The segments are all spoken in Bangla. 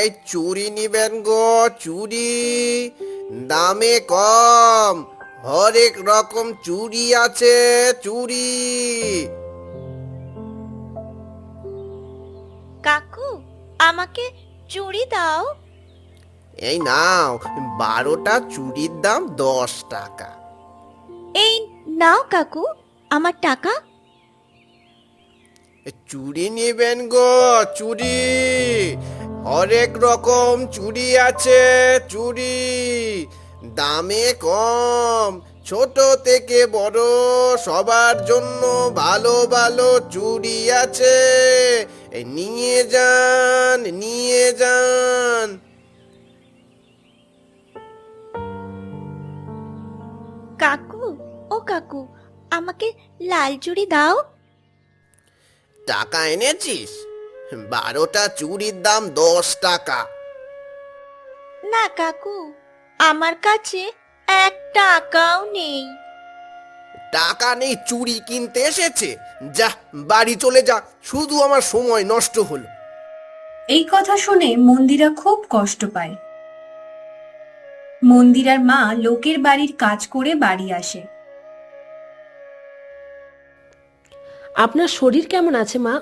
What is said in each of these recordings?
এই চুড়ি নিবেন গো, চুড়ি দামে কম, হরেক রকম চুড়ি আছে, চুড়ি। কাকু, আমাকে চুড়ি দাও। এই নাও, 12টা চুড়ির দাম 10 টাকা। এই নাও কাকু, আমার টাকা। চুড়ি নিবেন গো, চুড়ি, হরেক রকম চুড়ি আছে, চুড়ি দামে কম, ছোট থেকে বড় সবার জন্য ভালো ভালো চুড়ি আছে। এই নিয়ে যান, নিয়ে যান। কাকু, ও কাকু, আমাকে লাল চুড়ি দাও। টাকা এনেছিস? 12টা চুড়ির দাম 10 টাকা। না কাকু, আমার কাছে 1 টাকাও নেই। টাকা নেই, চুড়ি কিনতে এসেছে? যা, বাড়ি চলে যা, শুধু আমার সময় নষ্ট হলো। এই কথা শুনে মন্দিরা খুব কষ্ট পায়। মন্দিরার মা লোকের বাড়ির কাজ করে বাড়ি আসে। আপনার শরীর কেমন আছে মা?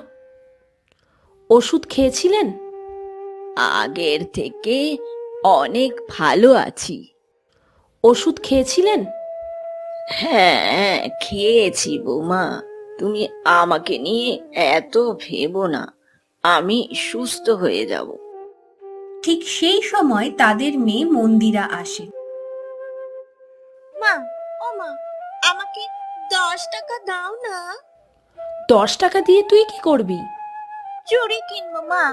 ওষুধ খেয়েছিলেন? আগের থেকে অনেক ভালো আছি। ওষুধ খেয়েছিলেন? হ্যাঁ, খেয়েছি বৌমা। তুমি আমাকে নিয়ে এত ভেবো না, আমি সুস্থ হয়ে যাব। ঠিক সেই সময় তাদের মেয়ে মন্দিরা আসে। মা, ও মা, আমাকে 10 টাকা দাও না। 10 টাকা দিয়ে তুই কি করবি? চুড়ি কিনবো মা।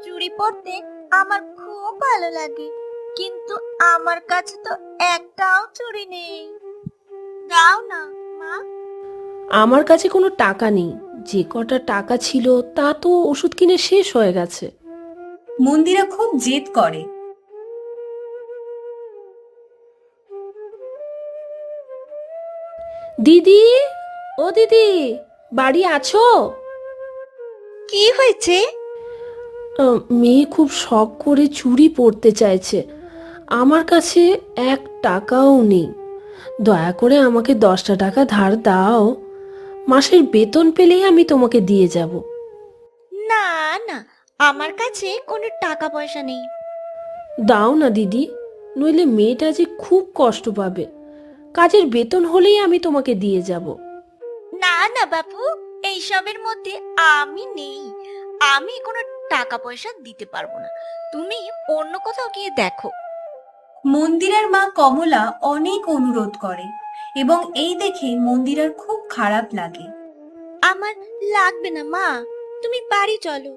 চুড়ি পরতে আমার খুব ভালো লাগে, কিন্তু আমার কাছে তো একটাও চুড়ি নেই। দাও না মা। আমার কাছে কোনো টাকা নেই। যে কটা টাকা ছিল তা তো ওষুধ কিনে শেষ হয়ে গেছে। মন্দিরা খুব জেদ করে। দিদি, ও দিদি, বাড়ি আছো? কি হয়েছে? মেয়ে খুব শখ করে চুড়ি পরতে চাইছে। আমার কাছে 1 টাকাও নেই। দয়া করে আমাকে 10টা টাকা ধার দাও। মাসের বেতন পেলেই আমি তোমাকে দিয়ে যাব। না না, আমার কাছে কোনো টাকা পয়সা নেই। দাও না দিদি, নইলে মেয়েটা যে খুব কষ্ট পাবে। কাজের বেতন হলেই আমি তোমাকে দিয়ে যাব। না না বাপু, এইসবের মধ্যে আমি নেই। আমি কোনো টাকা পয়সা দিতে পারবো না। তুমি অন্য কোথাও গিয়ে দেখো। মন্দিরার মা কমলা অনেক অনুরোধ করে এবং এই দেখে মন্দিরার খুব খারাপ লাগে। আমার লাগবে না মা, তুমি বাড়ি চলো।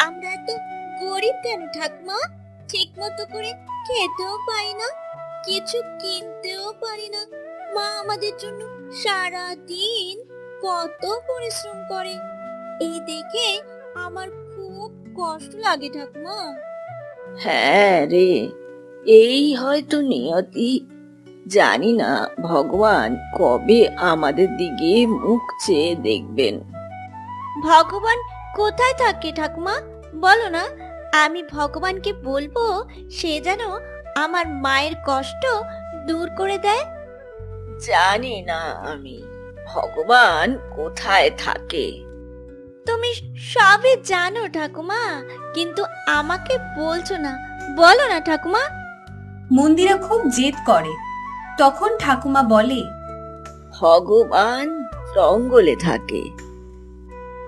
আমরা তো গরিব কেন ঠাকুমা? ঠিক মতো করে খেতেও পাই না, কিছু কিনতেও পারি না। মা আমাদের জন্য সারা দিন কত পরিশ্রম করে, এই দেখে আমার খুব কষ্ট লাগে ঠাকুমা। হ্যাঁ রে, এই হয়তো নিয়তি। জানি না ভগবান কবে আমাদের দিকে মুখ চেয়ে দেখবেন। ভগবান কোথায় থাকে ঠাকুমা, বলো না। আমি ভগবানকে বলবো সে যেন আমার মায়ের কষ্ট দূর করে দেয়। জানি না আমি ভগবান কোথায় থাকে। তুমি সবই জানো ঠাকুমা, কিন্তু আমাকে বলছো না, বলো না ঠাকুমা। মন্দিরা খুব জেদ করে। তখন ঠাকুমা বলে, ভগবান জঙ্গলে থাকে।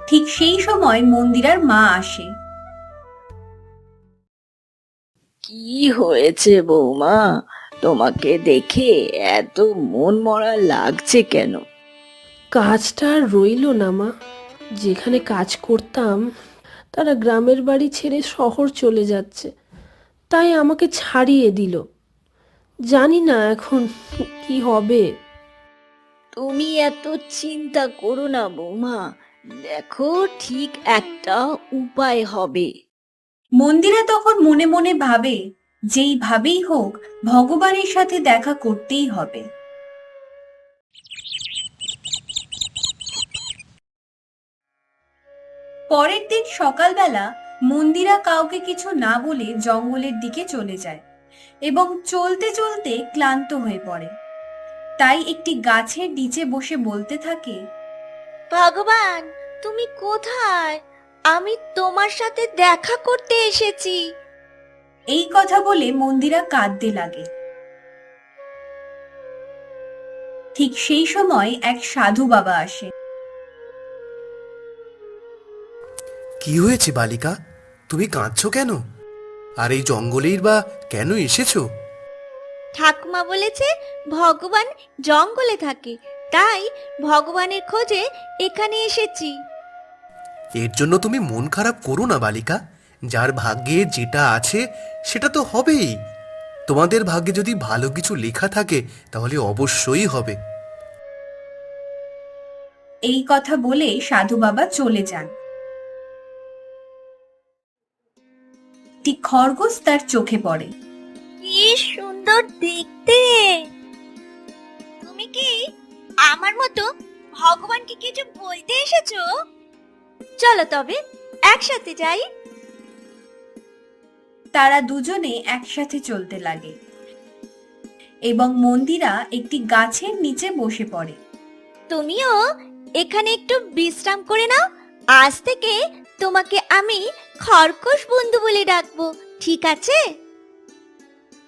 ঠিক সেই সময় মন্দিরার মা আসে। কি হয়েছে বৌমা? তোমাকে দেখে এত মন মরা লাগছে কেন? কাজটা আর রইল না মা। যেখানে কাজ করতাম তারা গ্রামের বাড়ি ছেড়ে শহর চলে যাচ্ছে, তাই আমাকে ছাড়িয়ে দিল। জানি না এখন কি হবে। তুমি এত চিন্তা করো না বৌমা, দেখো ঠিক একটা উপায় হবে। মন্দিরা তখন মনে মনে ভাবে, যেইভাবেই হোক ভগবানের সাথে দেখা করতেই হবে। পরের দিন সকালবেলা মন্দিরা কাউকে কিছু না বলে জঙ্গলের দিকে চলে যায় এবং চলতে চলতে ক্লান্ত হয়ে পড়ে। তাই একটি গাছের নিচে বসে বলতে থাকে, ভগবান, তুমি কোথায়? আমি তোমার সাথে দেখা করতে এসেছি। এই কথা বলে মন্দিরা কাঁদতে লাগে। ঠিক সেই সময় এক সাধু বাবা আসে। কি হয়েছে বালিকা, তুমি কাঁদছো কেন? আর এই জঙ্গলেই বা কেন এসেছো? ঠাকুমা বলেছে ভগবান জঙ্গলে থাকে, তাই ভগবানের খোঁজে এখানে এসেছি। এর জন্য তুমি মন খারাপ করো না বালিকা। যার ভাগ্যে যেটা আছে সেটা তো হবেই। তোমাদের ভাগ্যে যদি ভালো কিছু লেখা থাকে তাহলে অবশ্যই হবে। এই কথা বলে সাধু বাবা চলে যান। একটি খরগোশ তার চোখে পড়ে। কি সুন্দর দেখতে! তুমি কি আমার মতো ভগবানকে কিছু বলতে এসেছো? চলো তবে একসাথে যাই। তারা দুজনে একসাথে চলতে লাগে এবং মন্দিরা একটি গাছের নিচে বসে পড়ে। তুমিও এখানে একটু বিশ্রাম করে নাও। আজ থেকে তোমাকে আমি খরগোশ বন্ধু বলে ডাকবো, ঠিক আছে?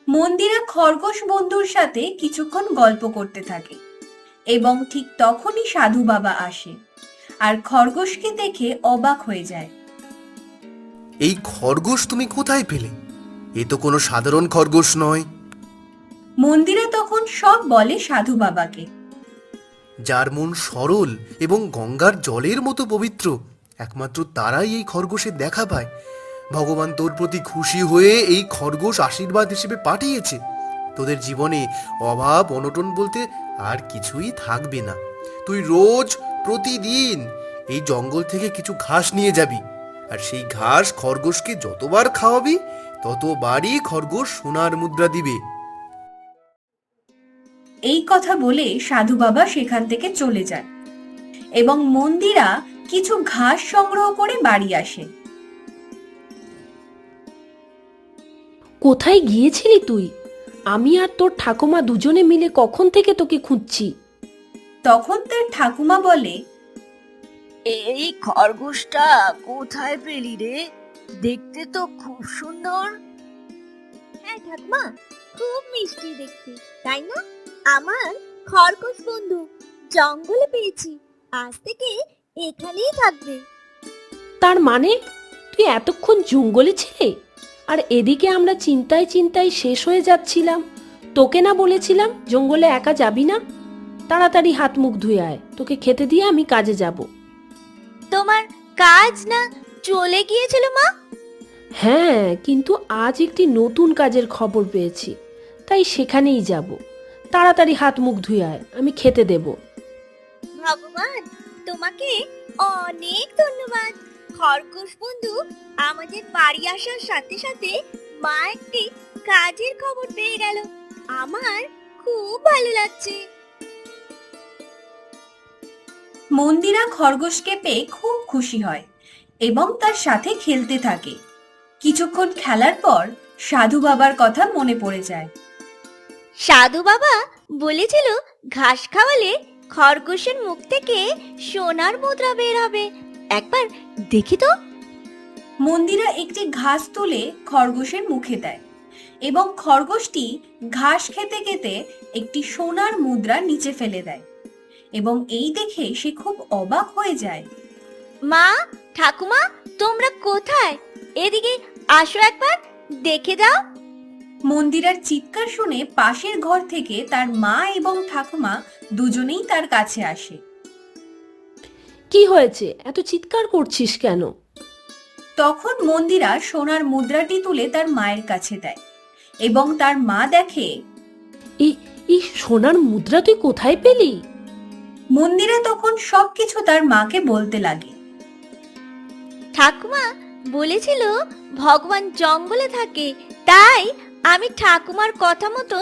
মন্দিরা খরগোশ বন্ধুর সাথে কিছুক্ষণ গল্প করতে থাকে এবং ঠিক তখনই সাধু বাবা আসে আর খরগোশকে দেখে অবাক হয়ে যায়। এই খরগোশ তুমি কোথায় পেলে? এ তো কোনো সাধারণ খরগোশ নয়। মন্দিরা তখন সব বলে সাধু বাবাকে। যার মন সরল এবং গঙ্গার জলের মতো পবিত্র, একমাত্র তারাই এই খরগোশের দেখা পায়। ভগবান তোর প্রতি খুশি হয়ে এই খরগোশ আশীর্বাদ হিসেবে পাঠিয়েছে। তোদের জীবনে অভাব অনটন বলতে আর কিছুই থাকবে না। তুই রোজ প্রতিদিন এই জঙ্গল থেকে কিছু ঘাস নিয়ে যাবি, আর সেই ঘাস খরগোশকে যতবার খাওয়াবি ততবারই খরগোশ সোনার মুদ্রা দিবে। এই কথা বলে সাধু বাবা সেখান থেকে চলে যায় এবং মন্দিরা কিছু ঘাস সংগ্রহ করে বাড়ি আসে। কোথায় গিয়েছিলি তুই? আমি আর তোর ঠাকুমা দুজনে মিলে কখন থেকে তোকে খুঁজছি। তখন তার ঠাকুমা বলে, এই খরগোশটা কোথায় পেলি রে? দেখতে তো খুব সুন্দর। হ্যাঁ ঠাকুমা, খুব মিষ্টি দেখতে, তাই না? আমার খরগোশ বন্ধু জঙ্গলে পেয়েছি, আজ থেকে এখানেই থাকবে। তার মানে তুই এতক্ষণ জঙ্গলে ছিলে, আর এদিকে আমরা চিন্তায় চিন্তায় শেষ হয়ে যাচ্ছিলাম। তোকে না বলেছিলাম জঙ্গলে একা যাবি না? তাড়াতাড়ি হাত মুখ ধুয়ে আয়, তোকে খেতে দিয়ে আমি কাজে যাব। তোমার কাজ না চলে গিয়েছিল মা? হ্যাঁ, কিন্তু আজ একটি নতুন কাজের খবর পেয়েছি, তাই সেখানেই যাব। তাড়াতাড়ি হাত মুখ ধুয়ে আয়, আমি খেতে দেব। ভগবান, তোমাকে অনেক ধন্যবাদ। খরগোশ বন্ধু আমাদের বাড়ি আসার সাথে সাথে মা একটি কাজের খবর পেয়ে গেল। আমার খুব ভালো লাগছে। মন্দিরা খরগোশকে পেয়ে খুব খুশি হয় এবং তার সাথে খেলতে থাকে। কিছুক্ষণ খেলার পর সাধু বাবার কথা মনে পড়ে যায়। সাধু বাবা বলেছিল ঘাস খাওয়ালে খরগোশের মুখ থেকে সোনার মুদ্রা বের হবে। একবার দেখি তো। মন্দিরা একটি ঘাস তুলে খরগোশের মুখে দেয় এবং খরগোশটি ঘাস খেতে খেতে একটি সোনার মুদ্রা নিচে ফেলে দেয় এবং এই দেখে সে খুব অবাক হয়ে যায়। মা, ঠাকুমা, তোমরা কোথায়? এদিকে আসো, একবার দেখে যাও। মন্দিরার চিৎকার শুনে পাশের ঘর থেকে তার মা এবং ঠাকুমা দুজনেই তার কাছে আসে। কি হয়েছে, এত চিৎকার করছিস কেন? তখন মন্দিরা সোনার মুদ্রাটি তুলে তার মায়ের কাছে দেয় এবং তার মা দেখে। এই সোনার মুদ্রা তুই কোথায় পেলি? মন্দিরা তখন সবকিছু তার মাকে বলতে লাগে। ঠাকুমা বলেছিল ভগবান জঙ্গলে থাকে, তাই আমি ঠাকুমার কথা মতো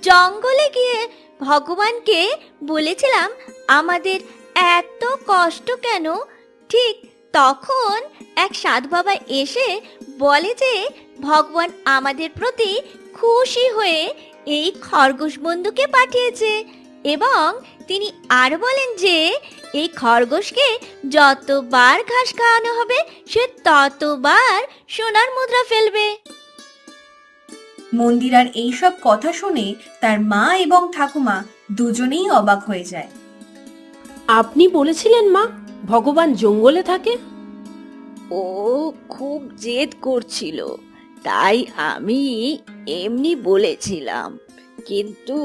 জঙ্গলে গিয়ে ভগবানকে বলেছিলাম আমাদের এত কষ্ট কেন, ঠিক তখন এক সাধু বাবা এসে বলে যে ভগবান আমাদের প্রতি খুশি হয়ে এই খরগোশ বন্ধুকে পাঠিয়েছে এবং তিনি আর বলেন যে এই খরগোশকে যতবার ঘাস খাওয়ানো হবে সে ততবার সোনার মুদ্রা ফেলবে। মন্দিরার এইসব কথা শুনে তার মা এবং ঠাকুমা দুজনেই অবাক হয়ে যায়। আপনি বলেছিলেন মা ভগবান জঙ্গলে থাকে? ও খুব জেদ করছিল, তাই আমি এমনি বলেছিলাম, কিন্তু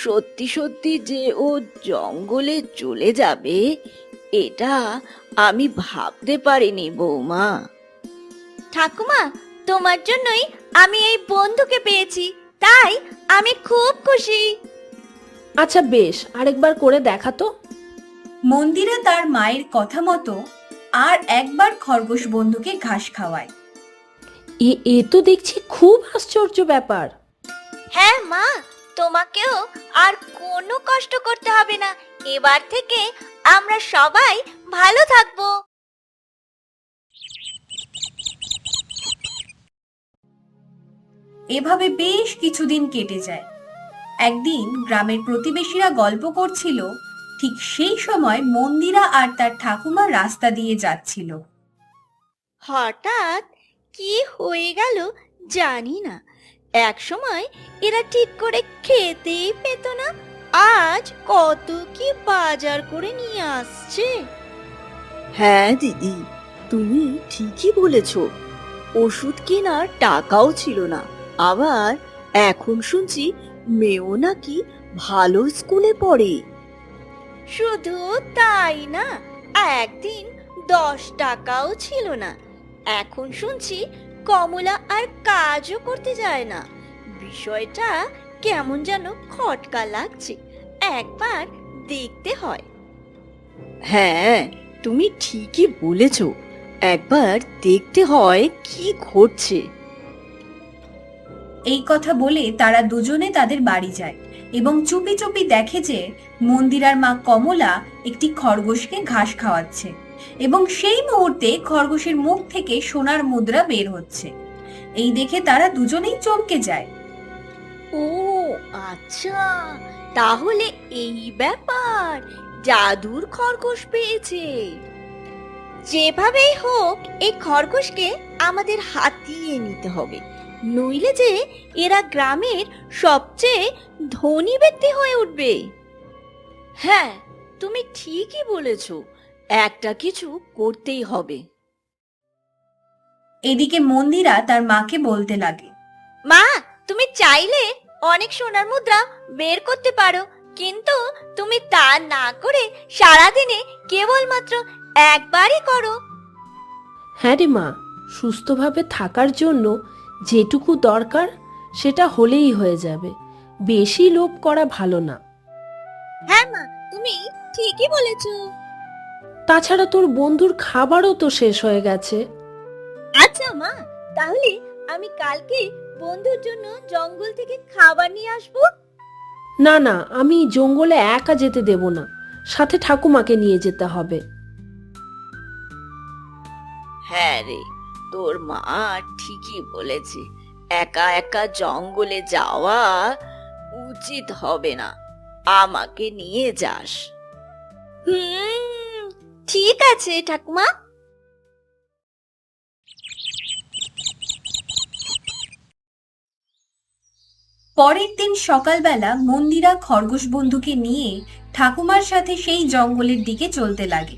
সত্যি সত্যি যে ও জঙ্গলে চলে যাবে এটা আমি ভাবতে পারিনি বৌমা। ঠাকুমা, তোমার জন্যই আমি এই বন্ধুকে পেয়েছি, তাই আমি খুব খুশি। আচ্ছা বেশ, আরেকবার করে দেখাতো। মন্দিরা তার মায়ের কথা মতো আর একবার খরগোশ বন্ধুকে ঘাস খাওয়ায়। এ তো দেখছি খুব আশ্চর্য ব্যাপার। হ্যাঁ মা, তোমাকেও আর কোনো কষ্ট করতে হবে না। এবার থেকে আমরা সবাই ভালো থাকবো। এভাবে বেশ কিছুদিন কেটে যায়। একদিন গ্রামের প্রতিবেশীরা গল্প করছিল, ঠিক সেই সময় মন্দিরা আর তার ঠাকুমা রাস্তা দিয়ে যাচ্ছিল। হঠাৎ কি হয়ে গেল জানি না, এক সময় এরা ঠিক করে খেতেই পেত না, আজ কত কি বাজার করে নিয়ে আসছে। হ্যাঁ দিদি, তুমি ঠিকই বলেছ, ওষুধ কেনার টাকাও ছিল না, আবার এখন শুনছি মেয়েও নাকি ভালো স্কুলে পড়ে। শুধু তাই না, একদিন 10 টাকাও ছিল না, এখন শুনছি কমলা আর কাজও করতে যায় না। বিষয়টা কেমন যেন খটকা লাগছে, একবার দেখতে হয়। হ্যাঁ তুমি ঠিকই বলেছ, একবার দেখতে হয় কি ঘটছে। এই কথা বলে তারা দুজনে তাদের বাড়ি যায় এবং চুপি চুপি দেখে যে মন্দিরার মা কমলা একটি খরগোশকে ঘাস খাওয়াচ্ছে এবং সেই মুহূর্তে খরগোশের মুখ থেকে সোনার মুদ্রা বের হচ্ছে। এই দেখে তারা দুজনেই চমকে যায়। ও আচ্ছা, তাহলে এই ব্যাপার, জাদুর খরগোশ পেয়েছে। যেভাবেই হোক এই খরগোশকে আমাদের হাতিয়ে নিতে হবে, নইলে যে এরা গ্রামের সবচেয়ে ধনী ব্যক্তি হয়ে উঠবে। হ্যাঁ তুমি ঠিকই বলেছ, একটা কিছু করতেই হবে। এদিকে মন্দিরা তার মাকে বলতে লাগে, মা, তুমি চাইলে অনেক সোনার মুদ্রা বের করতে পারো, কিন্তু তুমি তা না করে সারাদিনে কেবলমাত্র একবারই করো। হ্যাঁ রে মা, সুস্থভাবে থাকার জন্য যেটুকু দরকার সেটা হলেই হয়ে যাবে, বেশি লোভ করা ভালো না। হ্যাঁ মা, তুমি ঠিকই বলেছো। তাছাড়া তোর বন্ধুর খাবারও তো শেষ হয়ে গেছে। আচ্ছা মা, তাহলে আমি কালকে বন্ধুর জন্য জঙ্গল থেকে খাবার নিয়ে আসবো। না না, আমি জঙ্গলে একা যেতে দেব না, সাথে ঠাকুমাকে নিয়ে যেতে হবে। হ্যাঁ রে, তোর মা ঠিকই বলেছে, একা একা জঙ্গলে যাওয়া উচিত হবে না, আমাকে নিয়ে যাস। ঠিক আছে ঠাকুমা। পরের দিন সকালবেলা মন্দিরা খরগোশ বন্ধুকে নিয়ে ঠাকুমার সাথে সেই জঙ্গলের দিকে চলতে লাগে।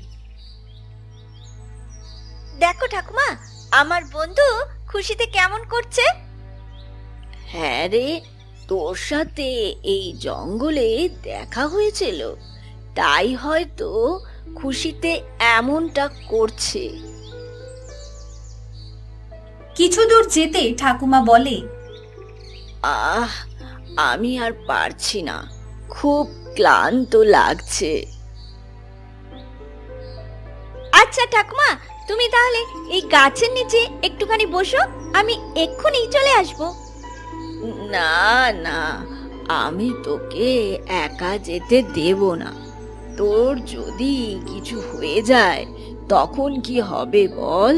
দেখো ঠাকুমা, আমার বন্ধু খুশিতে কেমন করছে। হ্যাঁ রে, তোর সাথে এই জঙ্গলে দেখা হয়েছিল, তাই হয়তো খুশিতে এমনটা করছে। কিছু দূর যেতে ঠাকুমা বলে, আহ, আমি আর পারছি না, খুব ক্লান্ত লাগছে। আচ্ছা ঠাকুমা, তুমি তাহলে এই গাছের নিচে একটুখানি বসো, আমি এক্ষুনি চলে আসবো। না না, আমি তোকে একা যেতে দেব না, তোর যদি কিছু হয়ে যায় তখন কি হবে বল?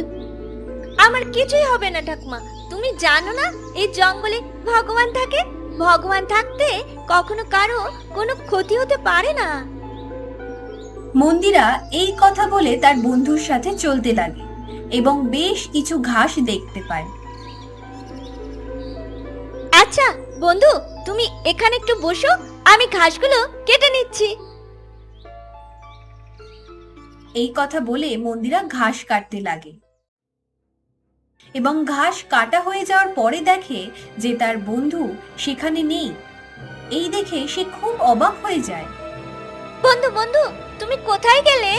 আমার কিছুই হবে না ঠাকুমা। তুমি জানো না এই জঙ্গলে ভগবান থাকে। ভগবান থাকতে কখনো কারো কোনো ক্ষতি হতে পারে না। মন্দিরা এই কথা বলে তার বন্ধুর সাথে চলতে লাগে এবং বেশ কিছু ঘাস দেখতে পায়। আচ্ছা বন্ধু, তুমি এখানে একটু বসো, আমি ঘাসগুলো কেটে নিচ্ছি। এই কথা বলে মন্দিরা ঘাস কাটতে লাগে এবং ঘাস কাটা হয়ে যাওয়ার পরে দেখে যে তার বন্ধু সেখানে নেই। এই দেখে সে খুব অবাক হয়ে যায়। বন্ধু বন্ধু, তুমি কোথায় গেলে?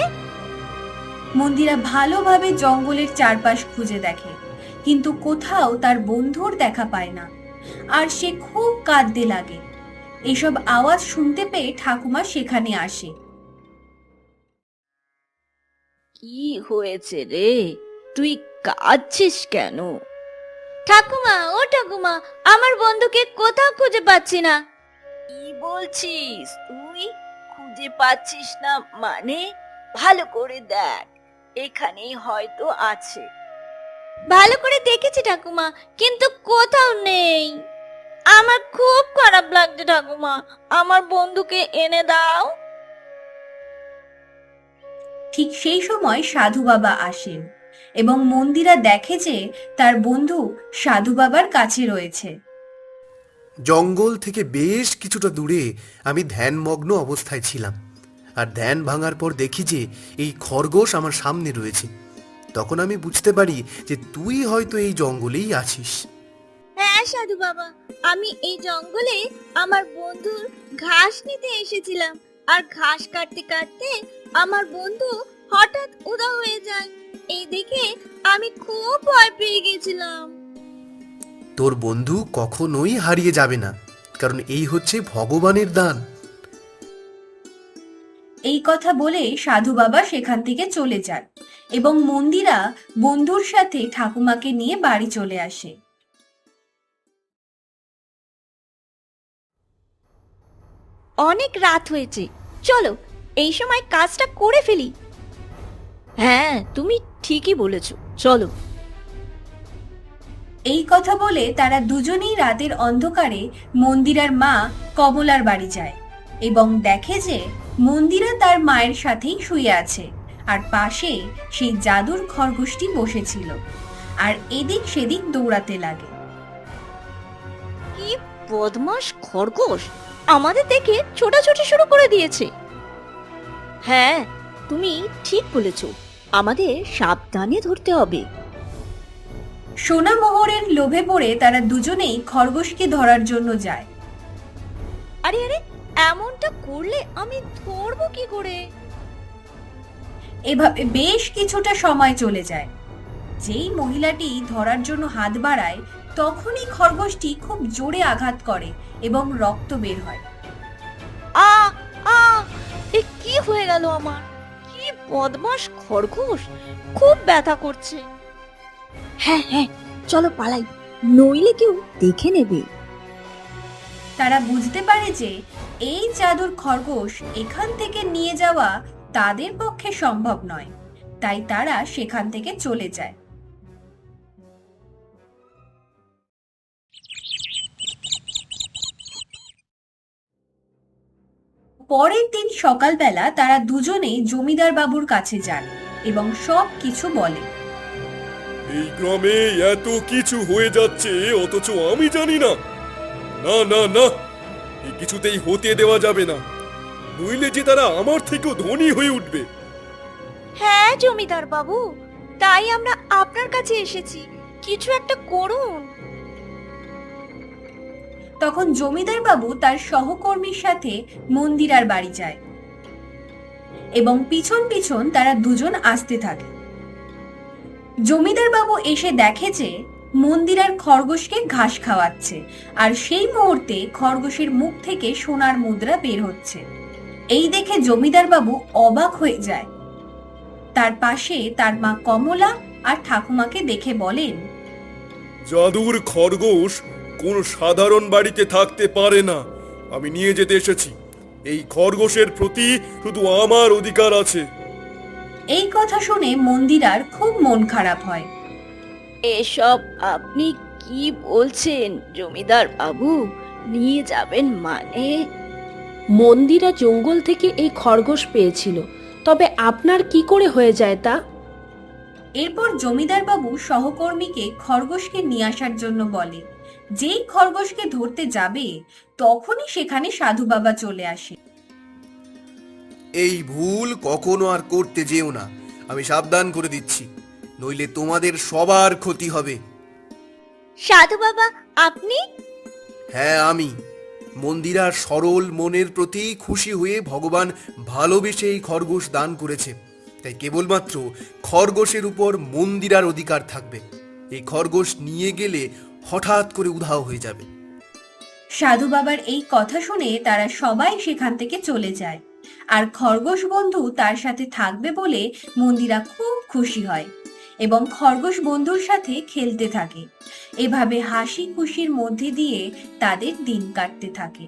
মন্দিরা ভালোভাবে জঙ্গলের চারপাশ খুঁজে দেখে, কিন্তু কোথাও তার বন্ধুর দেখা পায় না। আর সে খুব কাঁদতে লাগে। এসব আওয়াজ শুনতে পেয়ে ঠাকুমা সেখানে আসে। কি হয়েছে রে, তুই কাঁদছিস কেন? ঠাকুমা, ও ঠাকুমা, আমার বন্ধুকে কোথাও খুঁজে পাচ্ছি না। কি বলছিস তুই? খুঁজে পাচ্ছিস না মানে? ভালো করে দেখ, এখানেই হয়তো আছে। ভালো করে দেখেছি ঠাকুমা, কিন্তু কোথাও নেই। আমার খুব খারাপ লাগছে ঠাকুমা, আমার বন্ধুকে এনে দাও। ঠিক সেই সময় সাধু বাবা আসেন এবং মন্দিরা দেখে যে তার বন্ধু সাধু বাবার কাছে রয়েছে। জঙ্গল থেকে বেশ কিছুটা দূরে আমি ধ্যানমগ্ন অবস্থায় ছিলাম, আর ধ্যান ভাঙার পর দেখি যে এই খরগোশ আমার সামনে রয়েছে। তখন আমি বুঝতে পারি যে তুই হয়তো এই জঙ্গলেই আছিস। হ্যাঁ সাধু বাবা, আমি এই জঙ্গলে আমার বন্ধুর ঘাস নিতে এসেছিলাম, আর ঘাস কাটতে কাটতে আমার বন্ধু হঠাৎ উধাও হয়ে যায়। এই দেখে আমি খুব ভয় পেয়ে গেছিলাম। তোর বন্ধু কখনোই হারিয়ে যাবে না, কারণ এই হচ্ছে ভগবানের দান। এই কথা বলে সাধু বাবা সেখান থেকে চলে যান এবং মন্দিরা বন্ধুর সাথে ঠাকুমাকে নিয়ে বাড়ি চলে আসে। অনেক রাত হয়েছে, চলো এই সময় কাজটা করে ফেলি। হ্যাঁ, তুমি ঠিকই বলেছ, চলো। এই কথা বলে তারা দুজনেই রাতের অন্ধকারে মন্দিরার মা কমলার বাড়ি যায় এবং দেখে যে মন্দিরা তার মায়ের সাথেই শুয়ে আছে, আর পাশে সেই জাদুর খরগোশটি বসেছিল আর এদিক সেদিক দৌড়াতে লাগে। কি বদমাশ খরগোশ, আমাদের দেখে ছোটাছুটি শুরু করে দিয়েছে। হ্যাঁ, তুমি ঠিক বলেছ, আমাদের সাবধানে ধরতে হবে। সোনা মোহরের লোভে পড়ে তারা দুজনেই খরগোশকে ধরার জন্য যায়। আরে আরে, এমনটা করলে আমি ধরবো কি করে? এভাবে বেশ কিছুটা সময় চলে যায়। যেই মহিলাটি ধরার জন্য হাত বাড়ায় তখনই খরগোশটি খুব জোরে আঘাত করে এবং রক্ত বের হয়। আ আ এ কি হয়ে গেল আমার? কি বদমাশ খরগোশ, খুব ব্যথা করছে। হ্যাঁ হ্যাঁ, চলো পালাই, নইলে কেউ দেখে নেবে। তারা বুঝতে পারে যে এই জাদুর খরগোশ এখান থেকে নিয়ে যাওয়া তাদের পক্ষে সম্ভব নয়, তাই তারা সেখান থেকে চলে যায়। পরের দিন সকালবেলা তারা দুজনেই জমিদার বাবুর কাছে যান এবং সব কিছু বলে। এই গ্রামে এত কিছু হয়ে যাচ্ছে অথচ আমি জানি না। না না না, এই কিছুতেই হতে দেওয়া যাবে না, নইলে যে তারা আমার থেকেও ধনী হয়ে উঠবে। হ্যাঁ জমিদার বাবু, তাই আমরা আপনার কাছে এসেছি, কিছু একটা করুন। তখন জমিদার বাবু তার সহকর্মীর সাথে মন্দিরার বাড়ি যায় এবং পিছন পিছন তারা দুজন আসতে থাকে। জমিদার বাবু এসে দেখে যে মন্দিরার খরগোশকে ঘাস খাওয়াচ্ছে, আর সেই মুহূর্তে খরগোশের মুখ থেকে সোনার মুদ্রা বের হচ্ছে। এই দেখে জমিদার বাবু অবাক হয়ে যায়। তার পাশে তার মা কমলা আর ঠাকুমাকে দেখে বলেন, জাদুর খরগোশ কোন সাধারণ বাড়িতে থাকতে পারে না। আমি নিয়ে যেতে এসেছি। এই খরগোশের প্রতি শুধু আমার অধিকার আছে। এই কথা শুনে মন্দিরার খুব মন খারাপ হয়। এসব আপনি কি বলছেন জমিদার বাবু? নিয়ে যাবেন মানে? মন্দিরা জঙ্গল থেকে এই খরগোশ পেয়েছিল, তবে আপনার কি করে হয়ে যায় তা? এরপর জমিদার বাবু সহকর্মীকে খরগোশকে নিয়ে আসার জন্য বলে। যেই খরগোশকে ধরতে যাবে তখনই সেখানে সাধু বাবা চলে আসে। এই ভুল কখনো আর করতে যেও না, আমি সাবধান করে দিচ্ছি, নইলে তোমাদের সবার ক্ষতি হবে। সাধু বাবা, আপনি? হ্যাঁ, আমি। মন্দিরার সরল মনের প্রতি খুশি হয়ে ভগবান ভালোবেসে এই খরগোশ দান করেছে, তাই কেবলমাত্র খরগোশের উপর মন্দিরার অধিকার থাকবে। এই খরগোশ নিয়ে গেলে হঠাৎ করে উধাও হয়ে যাবে। সাধু বাবার এই কথা শুনে তারা সবাই সেখান থেকে চলে যায়। আর খরগোশ বন্ধু তার সাথে থাকবে বলে মন্দিরা খুব খুশি হয় এবং খরগোশ বন্ধুর সাথে খেলতে থাকে। এভাবে হাসি খুশির মধ্যে দিয়ে তাদের দিন কাটতে থাকে।